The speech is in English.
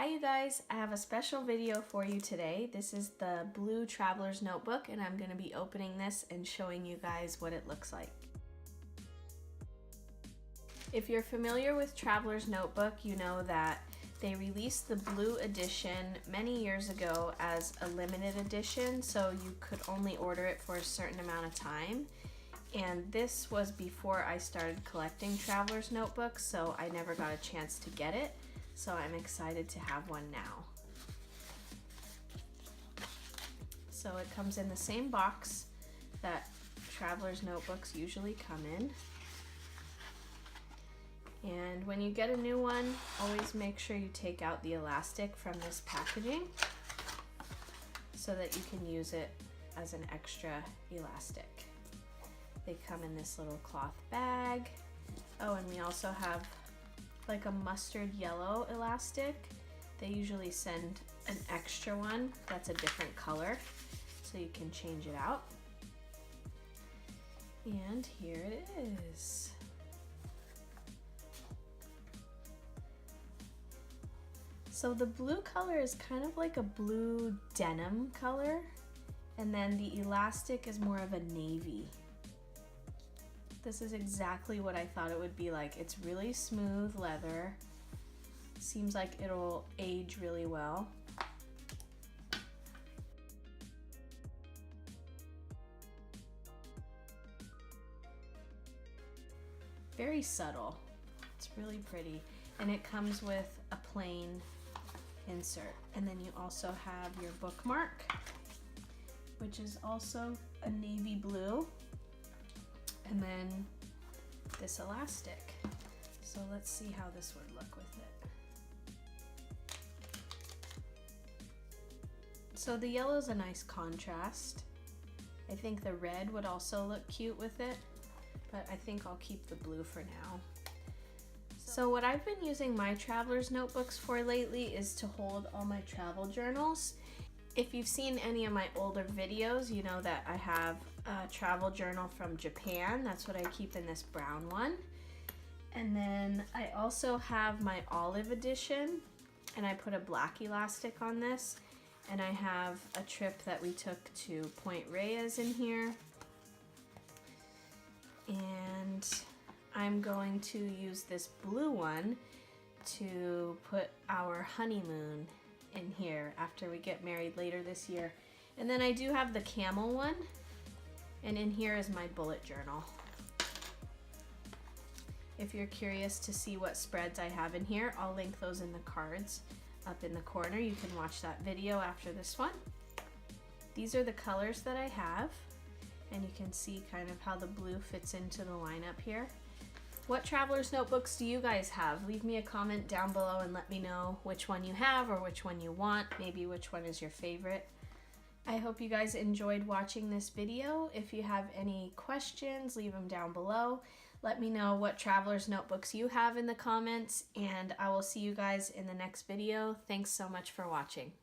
Hi you guys, I have a special video for you today. This is the blue traveler's notebook and I'm going to be opening this and showing you guys what it looks like. If you're familiar with Traveler's Notebook, you know that they released the blue edition many years ago as a limited edition, so you could only order it for a certain amount of time. And this was before I started collecting Traveler's Notebooks, so I never got a chance to get it. So I'm excited to have one now. So it comes in the same box that Traveler's Notebooks usually come in. And when you get a new one, always make sure you take out the elastic from this packaging so that you can use it as an extra elastic. They come in this little cloth bag. Oh, and we also have like a mustard yellow elastic. They usually send an extra one that's a different color so you can change it out. And here it is. So the blue color is kind of like a blue denim color, and then the elastic is more of a navy. This is exactly what I thought it would be like. It's really smooth leather. Seems like it'll age really well. Very subtle. It's really pretty. And it comes with a plain insert. And then you also have your bookmark, which is also a navy blue. And then this elastic. So let's see how this would look with it. So the yellow is a nice contrast. I think the red would also look cute with it, but I think I'll keep the blue for now. So what I've been using my traveler's notebooks for lately is to hold all my travel journals. If you've seen any of my older videos, you know that I have a travel journal from Japan. That's what I keep in this brown one. And then I also have my olive edition, and I put a black elastic on this. And I have a trip that we took to Point Reyes in here. And I'm going to use this blue one to put our honeymoon in here after we get married later this year. And then I do have the camel one, and in here is my bullet journal. If you're curious to see what spreads I have in here, I'll link those in the cards up in the corner. You can watch that video after this one. These are the colors that I have, and you can see kind of how the blue fits into the lineup here. What traveler's notebooks do you guys have? Leave me a comment down below and let me know which one you have or which one you want, maybe which one is your favorite. I hope you guys enjoyed watching this video. If you have any questions, leave them down below. Let me know what traveler's notebooks you have in the comments, and I will see you guys in the next video. Thanks so much for watching.